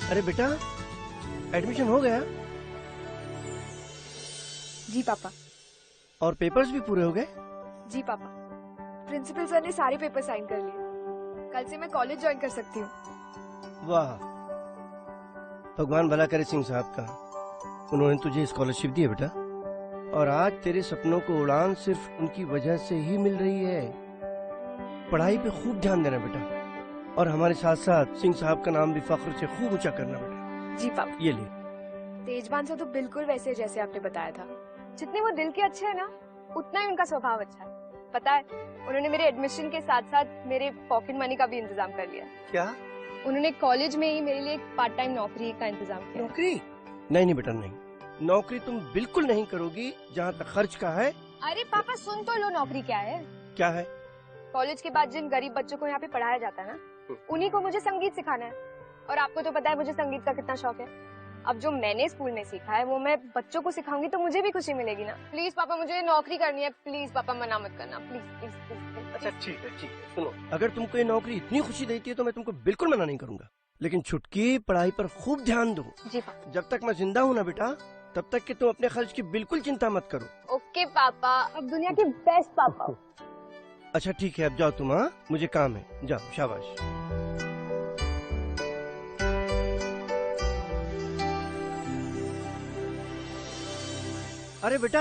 अरे बेटा, एडमिशन हो गया? जी पापा। और पेपर्स भी पूरे हो गए? जी पापा, प्रिंसिपल सर ने सारे पेपर साइन कर लिए। कल से मैं कॉलेज ज्वाइन कर सकती हूँ। वाह, भगवान भला करे सिंह साहब का, उन्होंने तुझे स्कॉलरशिप दी है बेटा। और आज तेरे सपनों को उड़ान सिर्फ उनकी वजह से ही मिल रही है। पढ़ाई पे खूब ध्यान देना बेटा, और हमारे साथ साथ सिंह साहब का नाम भी फख्र से खूब ऊंचा करना बेटा। जी पापा। ये ले। तेजबान से तो बिल्कुल वैसे जैसे आपने बताया था। जितने वो दिल के अच्छे हैं ना, उतना ही उनका स्वभाव अच्छा है। पता है, उन्होंने मेरे एडमिशन के साथ साथ मेरे पॉकेट मनी का भी इंतजाम कर लिया। क्या? उन्होंने कॉलेज में ही मेरे लिए एक पार्ट टाइम नौकरी का इंतजाम किया। नौकरी? नहीं बेटा, नहीं, नौकरी तुम बिल्कुल नहीं करोगी जहाँ तक खर्च का है। अरे पापा सुन तो लो, नौकरी क्या है? क्या है? कॉलेज के बाद जिन गरीब बच्चों को यहाँ पे पढ़ाया जाता है ना, उन्हीं को मुझे संगीत सिखाना है। और आपको तो पता है मुझे संगीत का कितना शौक है। अब जो मैंने स्कूल में सीखा है वो मैं बच्चों को सिखाऊंगी तो मुझे भी खुशी मिलेगी ना। प्लीज पापा, मुझे नौकरी करनी है। प्लीज पापा, मना मत करना। Please please please. अच्छा ठीक है, ठीक है। सुनो, अगर तुमको ये नौकरी इतनी खुशी देती है तो मैं तुमको बिल्कुल मना नहीं करूंगा, लेकिन छुटकी पढ़ाई पर खूब ध्यान दो। जी पापा। जब तक मैं जिंदा हूँ ना बेटा, तब तक कि तुम अपने खर्च की बिल्कुल चिंता मत करो। ओके पापा, अब दुनिया के बेस्ट पापा। अच्छा ठीक है, अब जाओ तुम। हाँ, मुझे काम है, जाओ, शाबाश। अरे बेटा,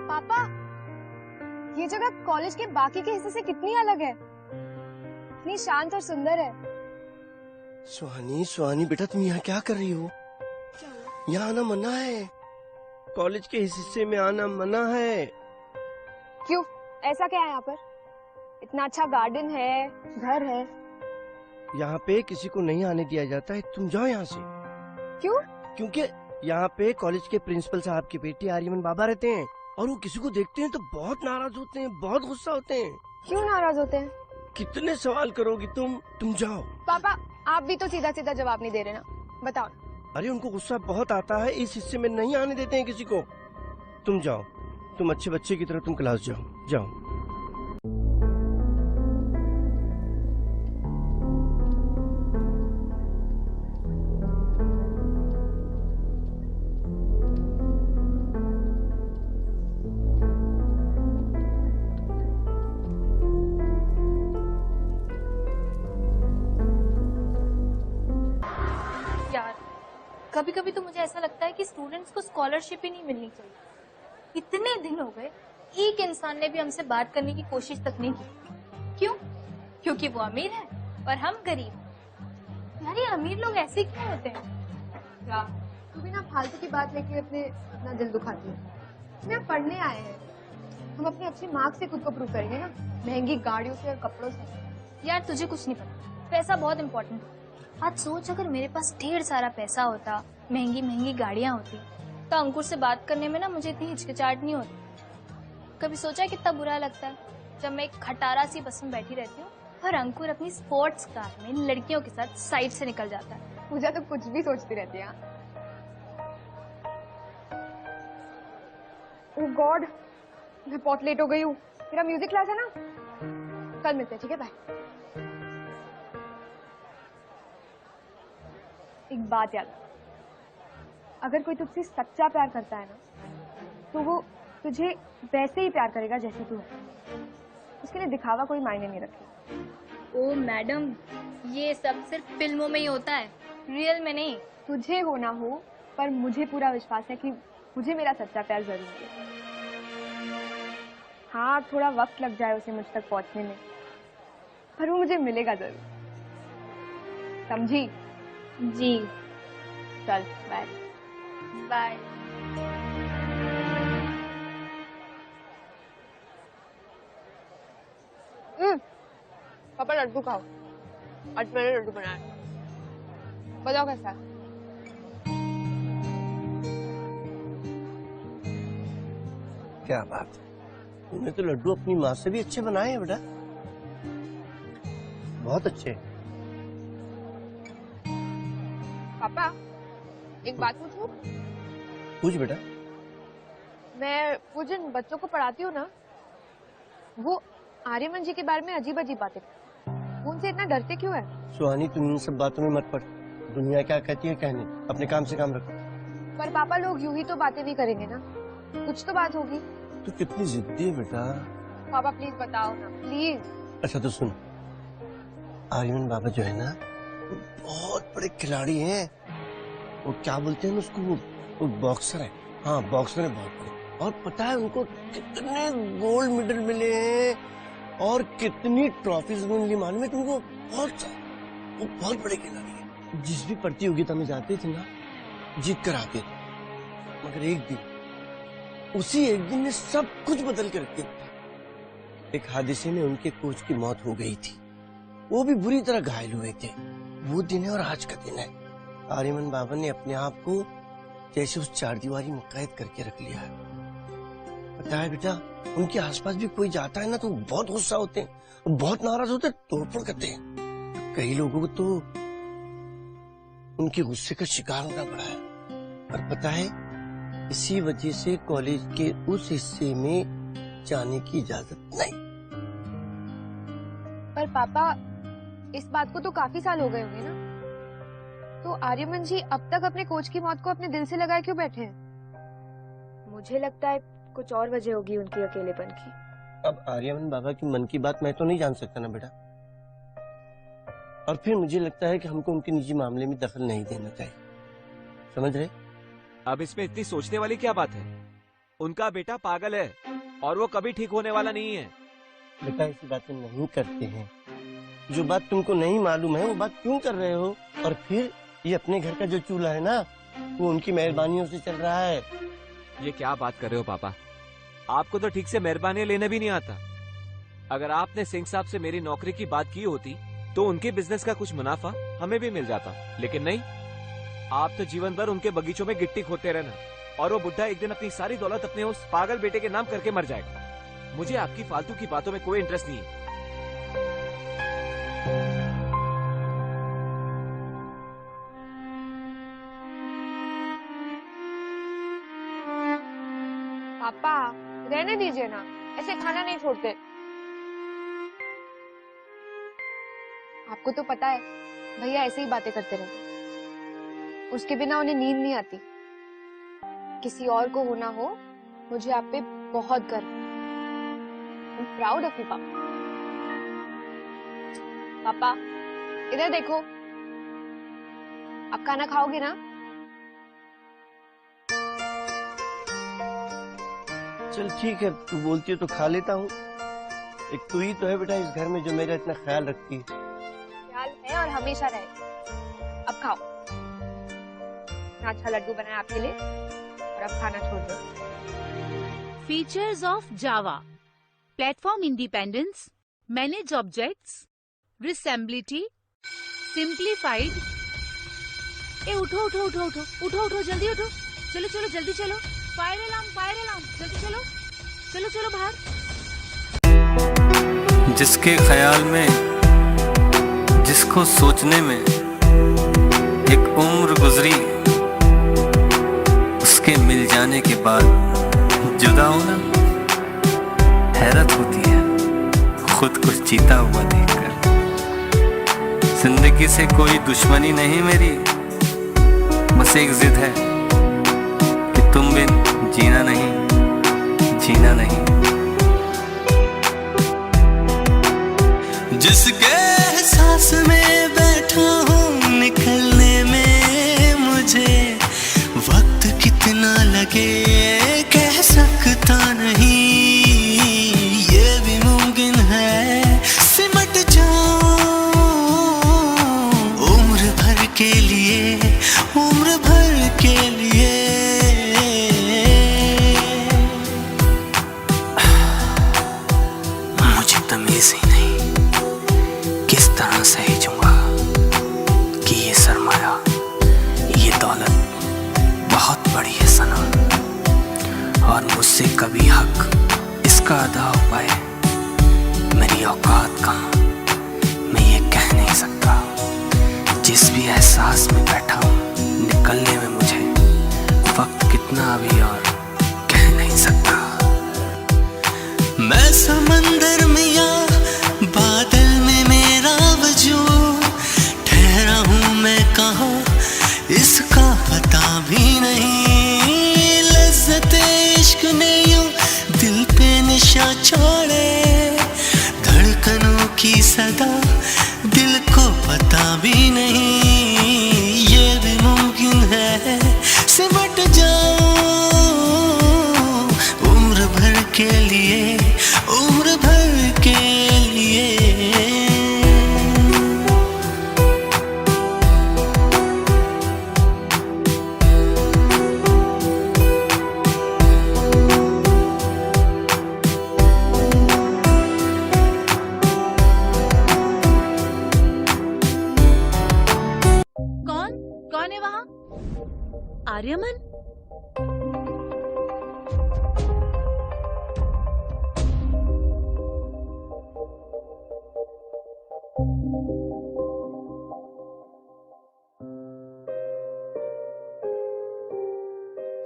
पापा, ये जगह कॉलेज के बाकी के हिस्से से कितनी अलग है। इतनी शांत और सुंदर है। सुहानी, सुहानी बेटा, तुम यहाँ क्या कर रही हो? यहाँ आना मना है, कॉलेज के इस हिस्से में आना मना है। क्यों, ऐसा क्या है यहाँ पर? इतना अच्छा गार्डन है, घर है। यहाँ पे किसी को नहीं आने दिया जाता है, तुम जाओ यहाँ से। क्यों? क्योंकि यहाँ पे कॉलेज के प्रिंसिपल साहब के बेटे आर्यमन बाबा रहते हैं, और वो किसी को देखते हैं तो बहुत नाराज होते हैं, बहुत गुस्सा होते हैं। क्यों नाराज होते हैं? कितने सवाल करोगी तुम जाओ। पापा, आप भी तो सीधा सीधा जवाब नहीं दे रहे ना, बताओ। अरे उनको गुस्सा बहुत आता है, इस हिस्से में नहीं आने देते हैं किसी को। तुम जाओ, तुम अच्छे बच्चे की तरह तुम क्लास जाओ, जाओ। कभी कभी तो मुझे ऐसा लगता है कि स्टूडेंट्स को स्कॉलरशिप ही नहीं मिलनी चाहिए। इतने दिन हो गए, एक इंसान ने भी हमसे बात करने की कोशिश तक नहीं की। क्यों? क्योंकि वो अमीर है और हम गरीब। यार ये अमीर लोग ऐसे क्यों होते हैं? क्या तू भी ना फालतू की बात लेके अपना दिल दुखाती है। हम यहाँ पढ़ने आए हैं, हम अपने अच्छे मार्क्स से खुद को प्रूव करेंगे ना, महंगी गाड़ियों से और कपड़ों से। यार तुझे कुछ नहीं पता, पैसा बहुत इम्पोर्टेंट है। आज सोच, अगर मेरे पास ढेर सारा पैसा होता, महंगी महंगी गाड़ियां होती, तो अंकुर से बात करने में ना मुझे इतनी हिचकिचाहट नहीं होती। कभी सोचा कितना बुरा लगता है जब मैं एक खटारा सी बस में बैठी रहती हूँ और अंकुर अपनी स्पोर्ट्स कार में लड़कियों के साथ साइड से निकल जाता है। पूजा तो कुछ भी सोचती रहती है। ओह गॉड, मैं बहुत लेट हो गई हूँ। मेरा म्यूजिक क्लास है ना, कल मिलते हैं, ठीक है? बाय। एक बात याद, अगर कोई तुझसे सच्चा प्यार करता है ना, तो वो तुझे वैसे ही प्यार करेगा जैसे तू है। उसके लिए दिखावा कोई मायने नहीं रखती। ओ मैडम, ये सब सिर्फ फिल्मों में ही होता है, रियल में नहीं। तुझे हो ना हो, पर मुझे पूरा विश्वास है कि मुझे मेरा सच्चा प्यार जरूर है। हाँ, थोड़ा वक्त लग जाए उसे मुझ तक पहुंचने में, पर वो मुझे मिलेगा जरूर। समझी? जी। चल बाय। बाय। पापा लड्डू खाओ, आज मैंने लड्डू बनाया। बताओ कैसा है? क्या बात, तूने तो लड्डू अपनी माँ से भी अच्छे बनाए हैं बेटा, बहुत अच्छे। पापा एक बात पूछूं? पूछ बेटा। मैं वो जिन बच्चों को पढ़ाती हूँ ना, वो आर्यमन जी के बारे में अजीब अजीब बातें, वो उनसे इतना डरते क्यों है? सुहानी, तुम इन सब बातों में मत पड़। दुनिया क्या कहती है कहने, अपने काम से काम रखो। पर पापा, लोग यूं ही तो बातें नहीं करेंगे ना, कुछ तो बात होगी। तू कितनी जिद्दी है बेटा। पापा प्लीज बताओ ना, प्लीज। अच्छा तो सुन, आर्यमन बाबा जो है ना, वो बहुत बड़े खिलाड़ी हैं। वो क्या बोलते हैं उसको, वो बॉक्सर है। हाँ बॉक्सर है बहुत बड़े। और पता है उनको कितने गोल्ड मेडल मिले हैं और कितनी ट्रॉफीज मिली, मालूम है तुमको? बहुत, वो बहुत बड़े खिलाड़ी हैं। जिस भी प्रतियोगिता में जाते थे ना, जीत कर आते थे। मगर एक दिन, उसी एक दिन में सब कुछ बदल के रख दिया। एक हादसे में उनके कोच की मौत हो गई थी, वो भी बुरी तरह घायल हुए थे। वो दिन है और आज का दिन है। आर्यमन बाबा ने अपने आप को जैसे उस चारदीवारी में कैद करके रख लिया है। पता है बेटा, उनके आसपास भी कोई जाता है ना तो बहुत गुस्सा होते हैं, बहुत नाराज होते हैं, तोड़फोड़ करते हैं। कई लोगों को तो उनके गुस्से का शिकार होना पड़ा है। और पता है, इसी वजह से कॉलेज के उस हिस्से में जाने की इजाजत नहीं। पर पापा, इस बात को तो काफी साल हो गए होंगे ना, तो आर्यमन जी अब तक अपने कोच की मौत को अपने दिल से लगाए क्यों बैठे हैं? मुझे लगता है कुछ और वजह होगी उनकी अकेलेपन की। अब आर्यमन बाबा की मन की बात मैं तो नहीं जान सकता ना बेटा। और फिर मुझे लगता है कि हमको उनके निजी मामले में दखल नहीं देना चाहिए, समझ रहे? अब इसमें इतनी सोचने वाली क्या बात है? उनका बेटा पागल है और वो कभी ठीक होने वाला नहीं है। बेटा ऐसी बातें नहीं करते हैं। जो बात तुमको नहीं मालूम है वो बात क्यों कर रहे हो? और फिर ये अपने घर का जो चूल्हा है ना, वो उनकी मेहरबानियों से चल रहा है। ये क्या बात कर रहे हो पापा? आपको तो ठीक से मेहरबानी लेने भी नहीं आता। अगर आपने सिंह साहब से मेरी नौकरी की बात की होती तो उनके बिजनेस का कुछ मुनाफा हमें भी मिल जाता, लेकिन नहीं। आप तो जीवन भर उनके बगीचों में गिट्टी खोदते रहना, और वो बुढ़ा एक दिन अपनी सारी दौलत अपने उस पागल बेटे के नाम करके मर जाएगा। मुझे आपकी फालतू की बातों में कोई इंटरेस्ट नहीं है। पापा रहने दीजिए ना, ऐसे खाना नहीं छोड़ते। आपको तो पता है भैया ऐसे ही बातें करते रहते, उसके बिना उन्हें नींद नहीं आती। किसी और को होना हो, मुझे आप पे बहुत गर्व है। I'm proud of you, पापा। पापा इधर देखो, आप खाना खाओगे ना? चल ठीक है, तू बोलती है तो खा लेता हूँ। एक तू ही तो है बेटा इस घर में जो मेरा इतना ख्याल रखती है। ख्याल है और हमेशा रहे। अब खाओ, इतना अच्छा लड्डू बनाया आपके लिए, और अब खाना छोड़ दो। Features of Java: Platform independence, manage objects, reusability, simplified. ए उठो उठो उठो उठो उठो उठो, जल्दी उठो, चलो चलो जल्दी चलो, फायर अलार्म, जल्दी चलो चलो चलो बाहर। जिसके ख्याल में, जिसको सोचने में एक उम्र गुजरी, उसके मिल जाने के बाद जुदा होना हैरत होती है खुद कुछ जीता हुआ देखकर। जिंदगी से कोई दुश्मनी नहीं मेरी, बस एक जिद है कि तुम बिन जीना नहीं। जिसके एहसास में बैठा हूँ, निकलने में मुझे वक्त कितना लगे कह सकता नहीं। ये भी मुमकिन है सिमट जाऊं उम्र भर के लिए, उम्र भर के लिए। मुझे तमीज ही नहीं किस तरह सहेजूंगा कि ये सरमाया, ये दौलत बहुत बड़ी है सनम, और मुझसे कभी हक इसका अदा हो पाए। मेरी औकात कहाँ, मैं ये कह नहीं सकता। जिस भी एहसास में बैठा हूँ, निकलने में मुझे वक्त कितना पता भी नहीं, लज्जते इश्क ने यूं दिल पे निशा छोड़े, धड़कनों की सदा दिल को पता भी नहीं, ये भी मुमकिन है सिमट जाऊं उम्र भर के लिए, उम्र भर के लिए। कौन है वहाँ? आर्यमन?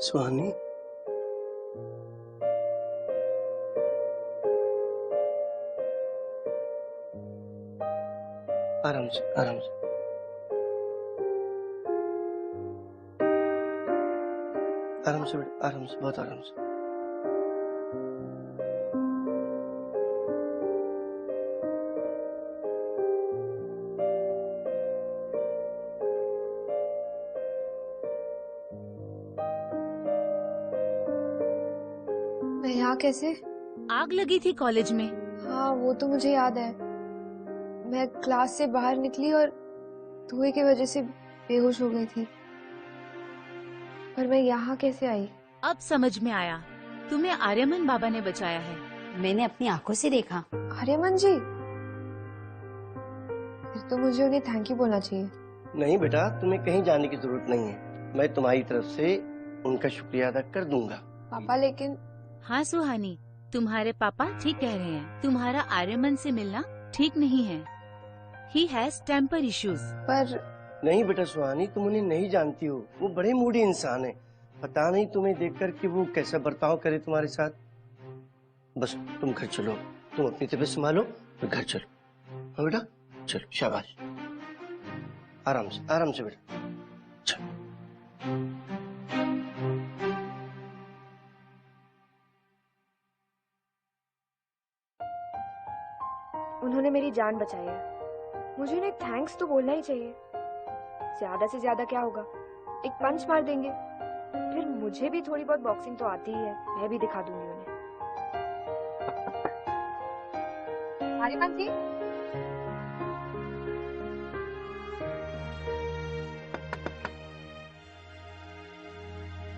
सुहानी, आराम से आराम से। आराम से बेटा, आराम से, बहुत आराम से। मैं यहाँ कैसे? आग लगी थी कॉलेज में। हाँ वो तो मुझे याद है। मैं क्लास से बाहर निकली और धुएं की वजह से बेहोश हो गई थी। पर मैं यहाँ कैसे आई? अब समझ में आया, तुम्हें आर्यमन बाबा ने बचाया है। मैंने अपनी आंखों से देखा। आर्यमन जी, फिर तो मुझे उन्हें थैंक यू बोलना चाहिए। नहीं बेटा, तुम्हें कहीं जाने की जरूरत नहीं है, मैं तुम्हारी तरफ से उनका शुक्रिया अदा कर दूंगा। पापा लेकिन हाँ सुहानी, तुम्हारे पापा ठीक कह रहे हैं, तुम्हारा आर्यमन से मिलना ठीक नहीं है। He has temper issues। पर नहीं बेटा सुहानी, तुम उन्हें नहीं जानती हो, वो बड़े मूडी इंसान है। पता नहीं तुम्हें देखकर कि वो कैसा बर्ताव करे तुम्हारे साथ। बस तुम घर चलो, तुम अपनी तबीयत संभालो और घर चलो। हाँ बेटा, चलो, शाबाश, आराम से बेटा, चलो। उन्होंने मेरी जान बचाई है, मुझे उन्हें थैंक्स तो बोलना ही चाहिए। ज्यादा से ज्यादा क्या होगा, एक पंच मार देंगे, फिर मुझे भी थोड़ी बहुत बॉक्सिंग तो आती ही है, मैं भी दिखा दूंगी उन्हें। आर्यमन जी,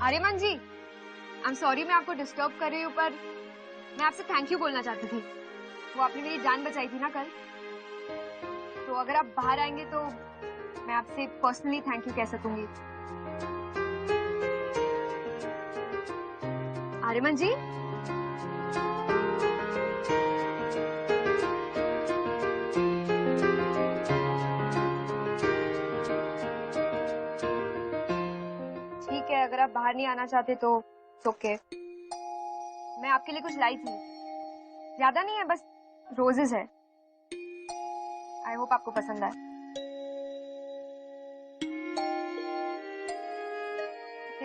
आर्यमन जी, आई एम सॉरी मैं आपको डिस्टर्ब कर रही हूँ, पर मैं आपसे थैंक यू बोलना चाहती थी। वो आपने मेरी जान बचाई थी ना कल, तो अगर आप बाहर आएंगे तो मैं आपसे पर्सनली थैंक यू कह सकूंगी। आर्यमन जी, ठीक है, अगर आप बाहर नहीं आना चाहते तो ओके। मैं आपके लिए कुछ लाई थी, ज्यादा नहीं है, बस रोजेस है। आई होप आपको पसंद आए।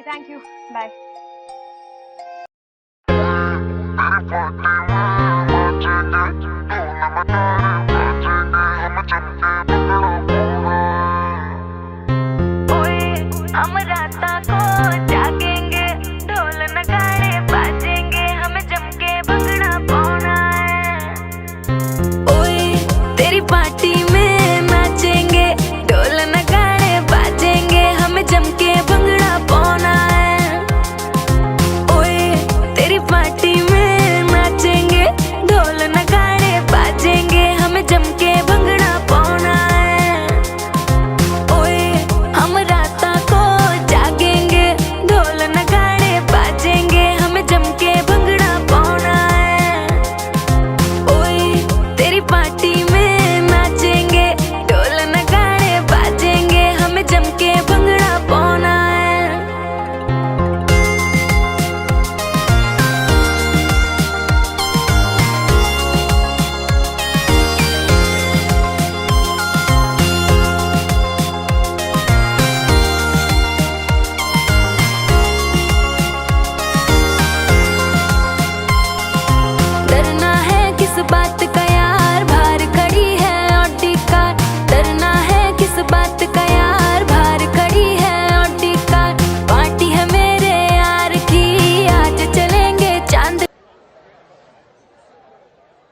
Thank you, bye. हम राता को जागेंगे, ढोल नगाड़े बाजेंगे, हमें जम के भंगड़ा पाना है। ओए तेरी पार्टी में नाचेंगे, ढोल नगाड़े बाजेंगे, हमें जम के भंगड़ा पाना है। ओए तेरी पार्टी में नाचेंगे, ढोल नगाड़े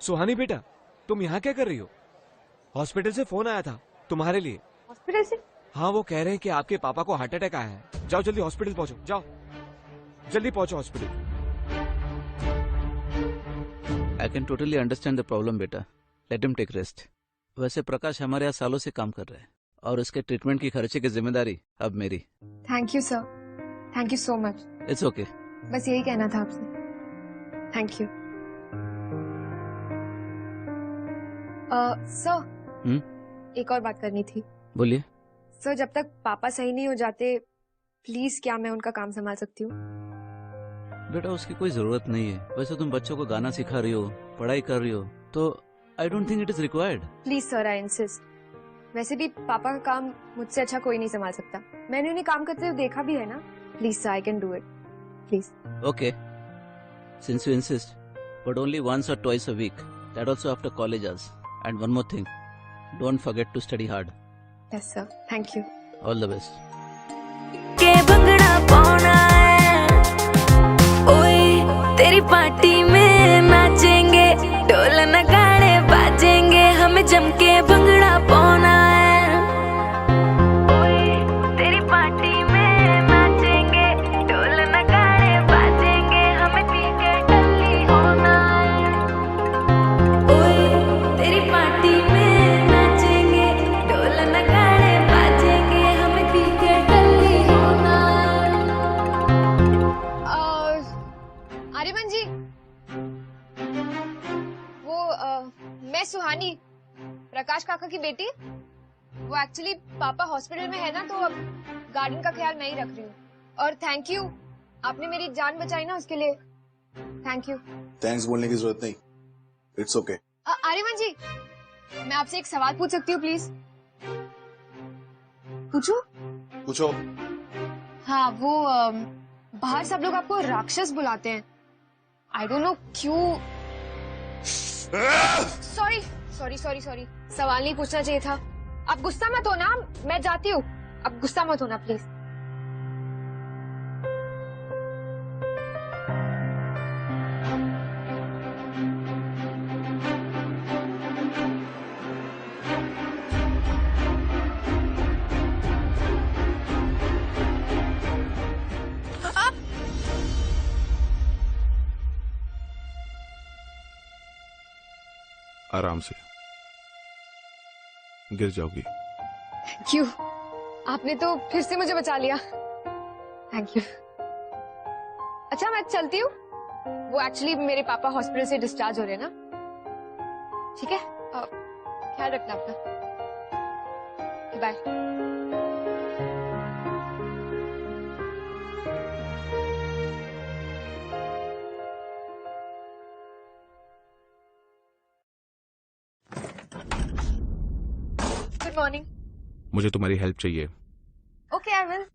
सुहानी बेटा, तुम यहाँ क्या कर रही हो? हॉस्पिटल से फोन आया था तुम्हारे लिए। हॉस्पिटल से? हाँ, वो कह रहे हैं कि आपके पापा को हार्ट अटैक आया है। जाओ जल्दी हॉस्पिटल पहुंचो, जाओ जल्दी पहुंचो hospital. I can totally understand the problem बेटा, लेट हिम टेक रेस्ट। वैसे प्रकाश हमारे यहाँ सालों से काम कर रहे हैं और उसके ट्रीटमेंट की खर्चे की जिम्मेदारी अब मेरी। Thank you sir, thank you so much. It's okay. बस यही कहना था आपसे, थैंक यू। सर, एक और बात करनी थी। बोलिए। सर, जब तक पापा सही नहीं हो जाते, प्लीज क्या मैं उनका काम संभाल सकती हूँ? बेटा उसकी कोई जरूरत नहीं है। वैसे तुम बच्चों को गाना सिखा रही हो, पढ़ाई कर रही हो, तो I don't think it is required. Please sir, I insist. वैसे भी पापा का काम मुझसे अच्छा कोई नहीं संभाल सकता। मैंने उन्हें काम करते हुए देखा भी है ना। Please sir, I can do it, please. Okay, since you insist, but only once or twice a week. That also after college hours. And one more thing, don't forget to study hard. Yes sir, thank you. All the best. के भंगड़ा पाना है, ओए तेरी party में नाचेंगे, ढोल नगाड़े बाजेंगे, हमें जम के भंगड़ा पाना है। ओए तेरी पार्टी में नाचेंगे, ढोल नगाड़े बाजेंगे, हमें पी के टल्ली होना है। ओए तेरी पार्टी में नाचेंगे, ढोल नगाड़े बाजेंगे, हमें पी के टल्ली होना है। आर्यमन जी, वो मैं सुहानी, प्रकाश काका की बेटी। वो एक्चुअली पापा हॉस्पिटल में है ना, तो अब गार्डन का ख्याल मैं ही रख रही हूँ। और थैंक यू, आपने मेरी जान बचाई ना, उसके लिए थैंक यू। थैंक्स बोलने की जरूरत नहीं, इट्स ओके। आर्यमन जी, मैं आपसे एक सवाल पूछ सकती हूँ प्लीज? पूछूं? पूछो। हाँ, वो बाहर सब लोग आपको राक्षस बुलाते हैं। आई डोंट नो क्यों। सॉरी सॉरी सॉरी सॉरी, सवाल नहीं पूछना चाहिए था। आप गुस्सा मत हो ना, मैं जाती हूँ। अब गुस्सा मत होना प्लीज। आराम से, गिर जाओगी। क्यों? आपने तो फिर से मुझे बचा लिया, थैंक यू। अच्छा, मैं चलती हूँ। वो एक्चुअली मेरे पापा हॉस्पिटल से डिस्चार्ज हो रहे हैं ना। ठीक है, ख्याल रखना अपना। बाय। Good morning. मुझे तुम्हारी हेल्प चाहिए। Okay, I will.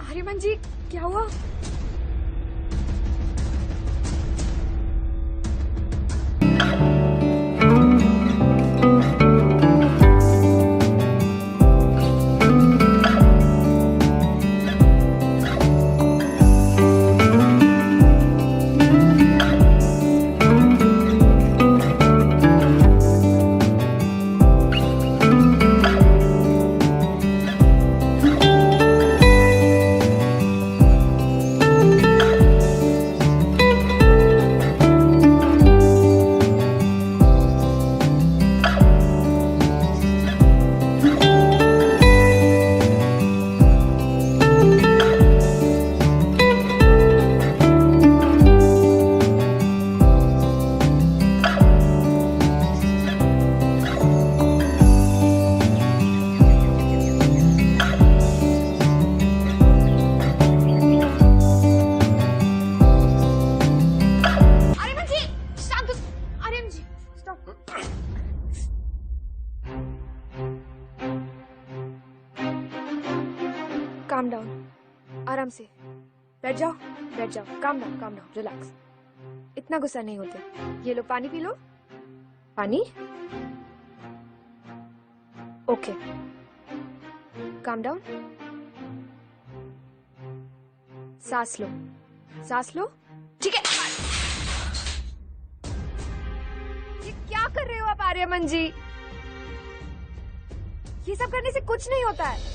Aryaman ji, क्या हुआ? काम डाउन, आराम से बैठ जाओ, काम डाउन, रिलैक्स। इतना गुस्सा नहीं होते। ये लो पानी पी लो। पानी, ओके, काम डाउन। सांस लो, ठीक है। ये क्या कर रहे हो आप आर्यमन जी? ये सब करने से कुछ नहीं होता है।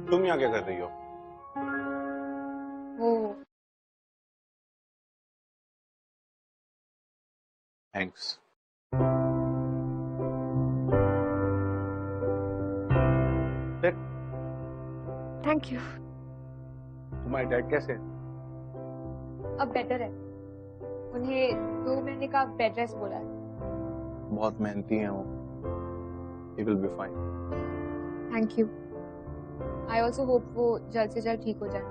तुम यहाँ क्या कर रही हो? वो थैंक्स। Thank you. तुम्हारे डैड कैसे हैं? अब बेटर है। उन्हें 2 महीने का बेड रेस्ट बोला है। बहुत मेहनती हैं वो। He will be fine. Thank you. I also hope वो जल्द से जल्द ठीक हो जाए।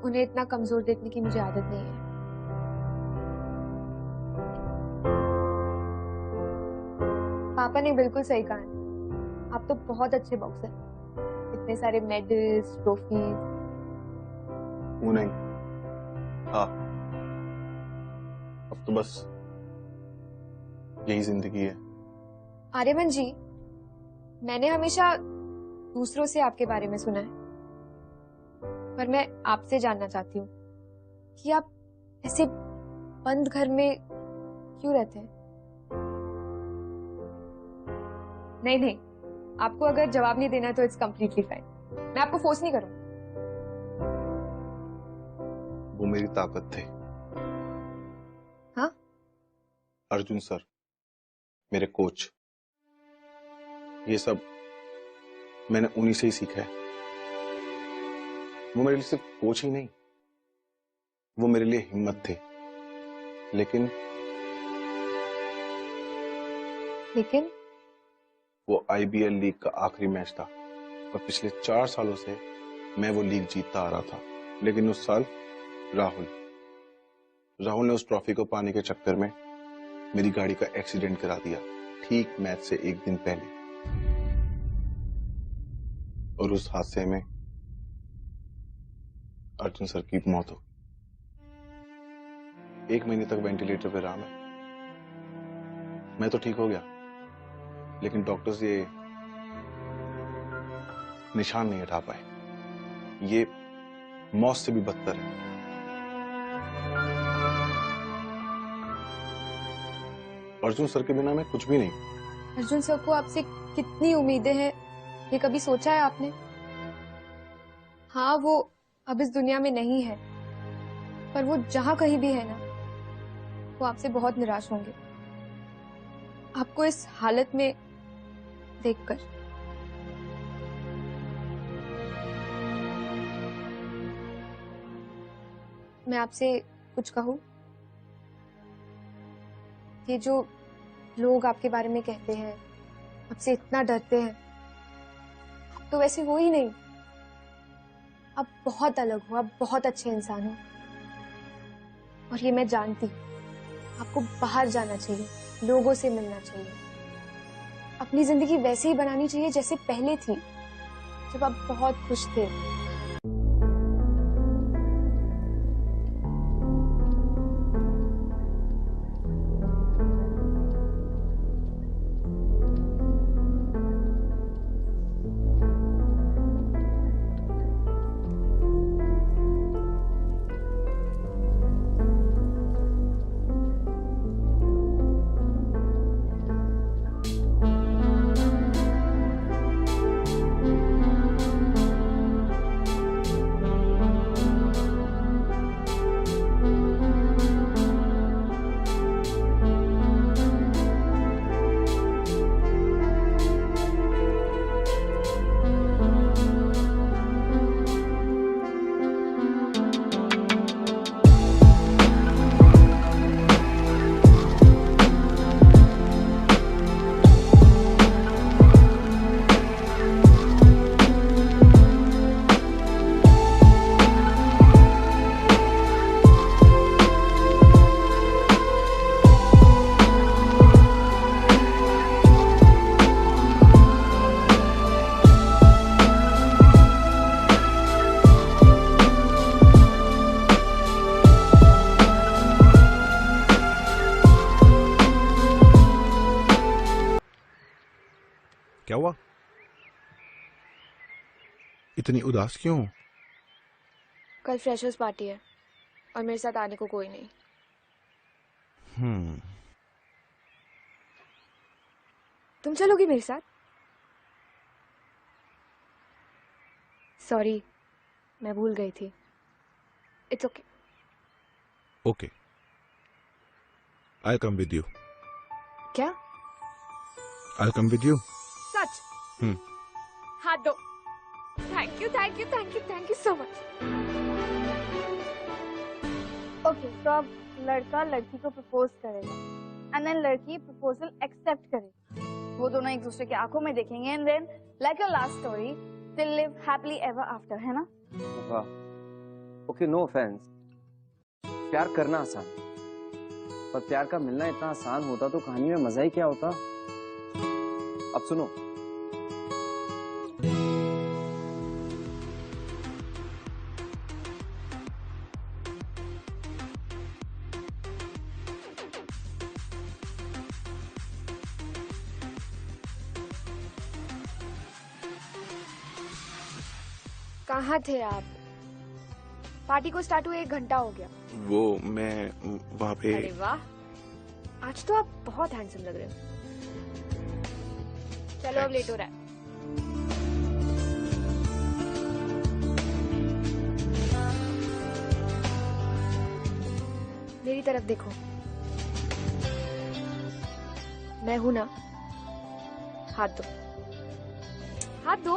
उन्हें इतना कमजोर देखने की मुझे आदत नहीं है। पापा ने बिल्कुल सही कहा है। आप तो बहुत अच्छे बॉक्सर हैं। इतने सारे मेडल्स, ट्रॉफीज। वो नहीं, हाँ, अब तो बस यही जिंदगी है। आर्यमन जी, मैंने हमेशा दूसरों से आपके बारे में सुना है, पर मैं आपसे जानना चाहती हूँ कि आप ऐसे बंद घर में क्यों रहते हैं? नहीं, आपको अगर जवाब नहीं देना तो इट्स कंप्लीटली फाइन। मैं आपको फोर्स नहीं करूँ। वो मेरी ताकत थे। हाँ? अर्जुन सर, मेरे कोच। ये सब मैंने उन्हीं से ही सीखा है। वो मेरे लिए सिर्फ कोच ही नहीं, वो मेरे लिए हिम्मत थे। लेकिन वो IBL लीग का आखिरी मैच था और पिछले 4 सालों से मैं वो लीग जीतता आ रहा था। लेकिन उस साल राहुल ने उस ट्रॉफी को पाने के चक्कर में मेरी गाड़ी का एक्सीडेंट करा दिया, ठीक मैच से 1 दिन पहले। और उस हादसे में अर्जुन सर की मौत हो गई। 1 महीने तक वेंटिलेटर पे रहा मैं तो ठीक हो गया, लेकिन डॉक्टर्स ये निशान नहीं हटा पाए। ये मौत से भी बदतर है। अर्जुन सर के बिना मैं कुछ भी नहीं। अर्जुन सर को आपसे कितनी उम्मीदें हैं, ये कभी सोचा है आपने? हाँ, वो अब इस दुनिया में नहीं है, पर वो जहां कहीं भी है ना, वो आपसे बहुत निराश होंगे आपको इस हालत में देखकर। मैं आपसे कुछ कहूं? ये जो लोग आपके बारे में कहते हैं, आपसे इतना डरते हैं, आप तो वैसे हो ही नहीं। आप बहुत अलग हो, आप बहुत अच्छे इंसान हो। और ये मैं जानती हूँ। आपको बाहर जाना चाहिए, लोगों से मिलना चाहिए, अपनी जिंदगी वैसे ही बनानी चाहिए जैसे पहले थी, जब आप बहुत खुश थे। इतनी उदास क्यों हो? कल फ्रेशर्स पार्टी है और मेरे साथ आने को कोई नहीं। तुम चलोगी मेरे साथ? सॉरी, मैं भूल गई थी। It's okay. Okay, I come with you. क्या? I come with you. सच? हाथ दो। Thank you thank you thank you thank you so much. Okay, तो अब लड़का लड़की को प्रपोज करेगा एंड देन लड़की प्रपोजल एक्सेप्ट करेगी। वो दोनों एक दूसरे की आंखों में देखेंगे and then like a love story they'll live happily ever after, है ना? वाह, ओके, नो ऑफेंस। प्यार करना आसान, पर प्यार का मिलना इतना आसान होता तो कहानी में मजा ही क्या होता। अब सुनो, कहाँ थे आप? पार्टी को स्टार्ट हुए 1 घंटा हो गया। वो मैं वहाँ पे। अरे वाह, आज तो आप बहुत हैंडसम लग रहे हो। चलो अब लेट हो रहा है। मेरी तरफ देखो, मैं हूं ना। हाथ दो, हाथ दो।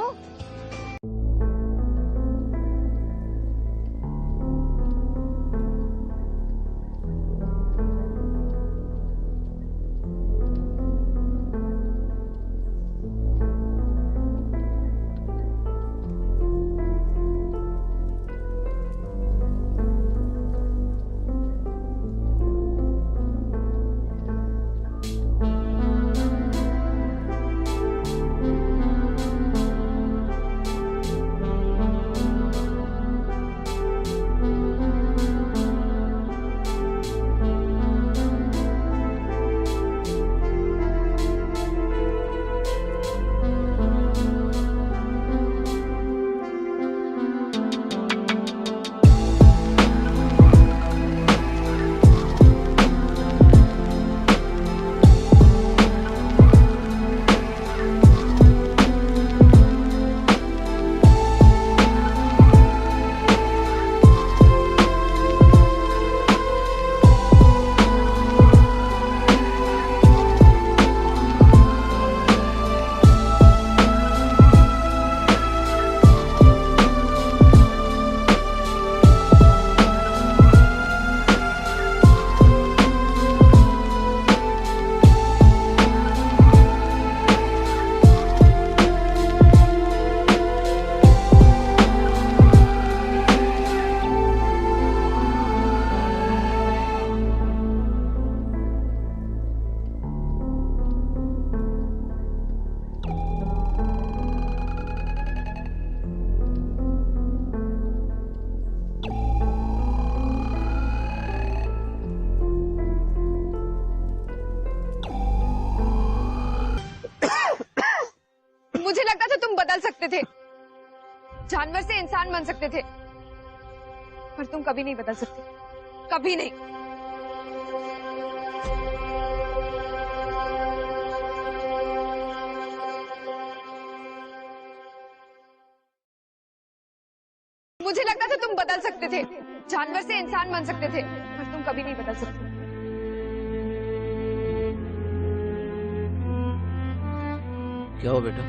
मुझे लगता था तुम बदल सकते थे, जानवर से इंसान बन सकते थे, पर तुम कभी नहीं बदल सकते, कभी नहीं। मुझे लगता था तुम बदल सकते थे, जानवर से इंसान बन सकते थे, पर तुम कभी नहीं बदल सकते। क्या हो बेटा,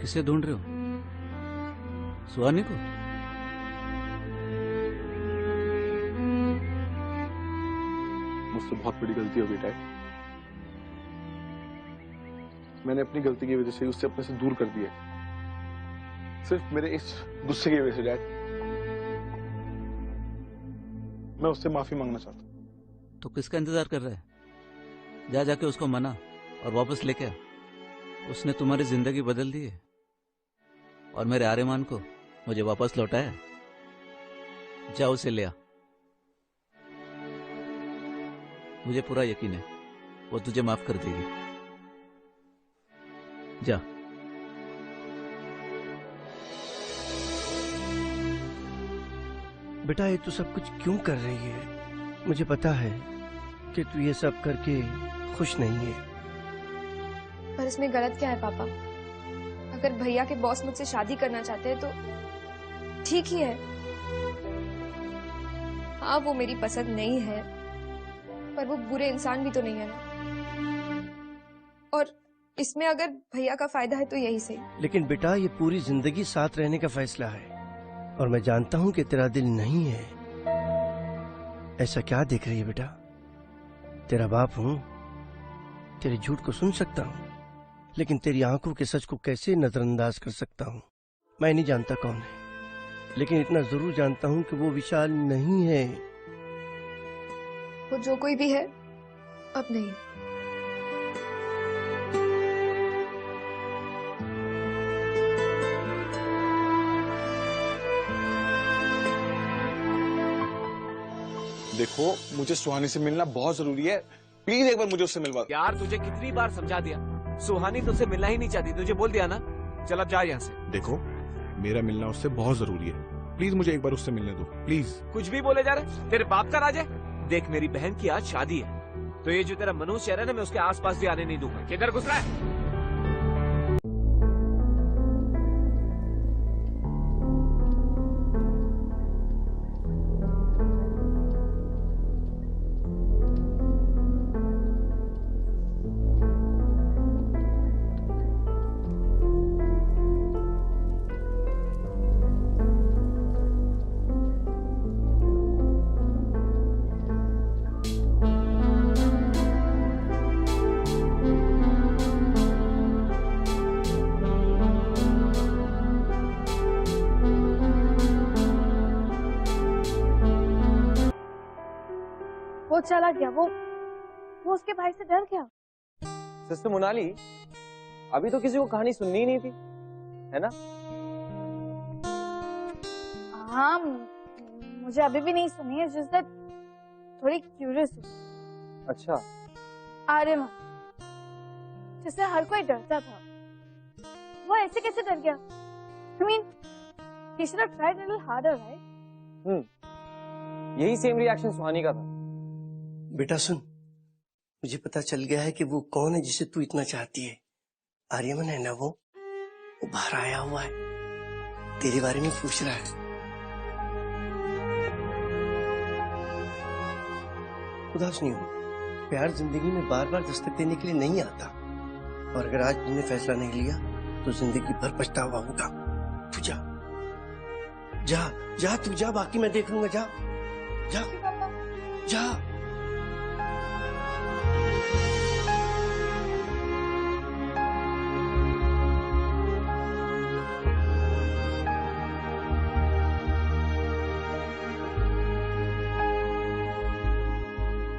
किसे ढूंढ रहे हो? सुहानी को? मुझसे बहुत बड़ी गलती हो गई डैड। मैंने अपनी गलती की वजह से उससे अपने से दूर कर दिया, सिर्फ मेरे इस गुस्से की वजह से डैड। मैं उससे माफी मांगना चाहता हूँ। तो किसका इंतजार कर रहा है? जा जाके उसको मना और वापस लेके आ। उसने तुम्हारी जिंदगी बदल दी है और मेरे आर्यमान को मुझे वापस लौटाया। जा उसे ले आ। मुझे पूरा यकीन है वो तुझे माफ कर देगी। जा। बेटा ये तू सब कुछ क्यों कर रही है? मुझे पता है कि तू ये सब करके खुश नहीं है। पर इसमें गलत क्या है पापा? अगर भैया के बॉस मुझसे शादी करना चाहते हैं तो ठीक ही है। हाँ वो मेरी पसंद नहीं है, पर वो बुरे इंसान भी तो नहीं है ना। और इसमें अगर भैया का फायदा है तो यही सही। लेकिन बेटा ये पूरी जिंदगी साथ रहने का फैसला है और मैं जानता हूँ कि तेरा दिल नहीं है। ऐसा क्या देख रही है बेटा? तेरा बाप हूँ, तेरे झूठ को सुन सकता हूँ, लेकिन तेरी आंखों के सच को कैसे नजरअंदाज कर सकता हूँ? मैं नहीं जानता कौन है, लेकिन इतना जरूर जानता हूँ कि वो विशाल नहीं है। वो जो कोई भी है अब नहीं। देखो मुझे सुहानी से मिलना बहुत जरूरी है, प्लीज एक बार मुझे उससे मिलवा। यार तुझे कितनी बार समझा दिया, सुहानी तुझसे मिलना ही नहीं चाहती, तुझे बोल दिया ना। चल अब जा यहाँ से। देखो मेरा मिलना उससे बहुत जरूरी है, प्लीज मुझे एक बार उससे मिलने दो प्लीज। कुछ भी बोले जा रहे, तेरे बाप का राज है। देख मेरी बहन की आज शादी है, तो ये जो तेरा मनोज शहर है ना, मैं उसके आसपास भी आने नहीं दूंगा। किधर घुस रहा है? वो चला गया, वो उसके भाई से डर गया। सिस्टर मोनाली, अभी तो किसी को कहानी सुननी ही नहीं थी, है ना? हाँ मुझे अभी भी नहीं सुनी है, जिस थोड़ी क्यूरियस हूँ। अच्छा। आर्यमन जिससे हर कोई डरता था, वो ऐसे कैसे डर गया? I mean, he should have tried a little harder, right? यही सेम रिएक्शन सुहानी का था। बेटा सुन, मुझे पता चल गया है कि वो कौन है जिसे तू इतना चाहती है। आर्यमन है ना वो बाहर आया हुआ है, तेरे बारे में पूछ रहा है। उदास नहीं हो, प्यार जिंदगी में बार बार दस्तक देने के लिए नहीं आता, और अगर आज तुमने फैसला नहीं लिया तो जिंदगी भर पछतावा होगा। तू जा जा जा, तू जा, बाकी मैं देख लूंगा। जा जा जा।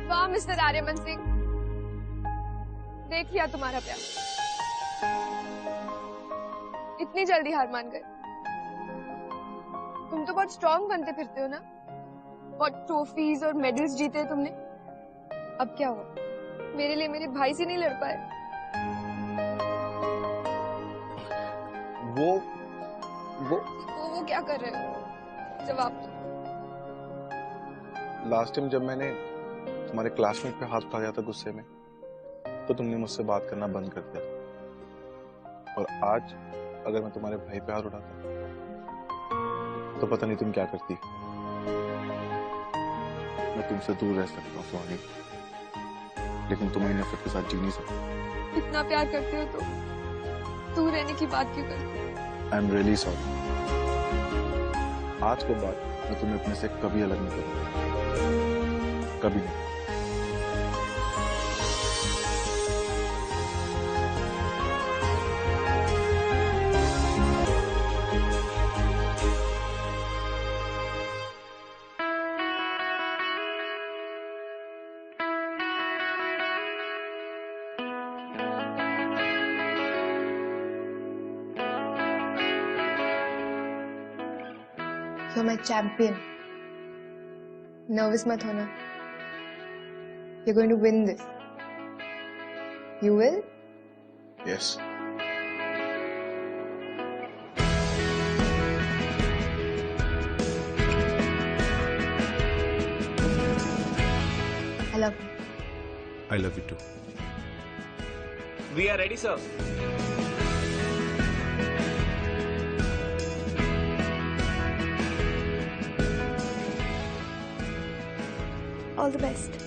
वाह मिस्टर आर्यमन सिंह, देख लिया तुम्हारा प्यार। इतनी जल्दी हार मान गए? तुम तो बहुत स्ट्रॉन्ग बनते फिरते हो ना, बहुत ट्रॉफीज और मेडल्स जीते तुमने। अब क्या हुआ? मेरे लिए मेरे भाई से नहीं लड़ पाए? वो क्या कर रहे हो? जवाब दो। लास्ट टाइम जब मैंने तुम्हारे क्लासमेट पे हाथ उठाया था गुस्से में, तो तुमने मुझसे बात करना बंद कर दिया। और आज अगर मैं तुम्हारे भाई पे हाथ उठाता तो पता नहीं तुम क्या करती। मैं तुमसे दूर रह सकता हूँ सुहानी, लेकिन तुम्हें नफरत के साथ जी नहीं सकता। इतना प्यार करते हो तो दूर रहने की बात क्यों करते हो? I am really sorry. आज के बाद मैं तुम्हें अपने से कभी अलग नहीं करूंगा, कभी नहीं। You're my champion. Nervous मत होना. You're going to win this. You will? Yes. I love you. I love you too. We are ready sir. All the best.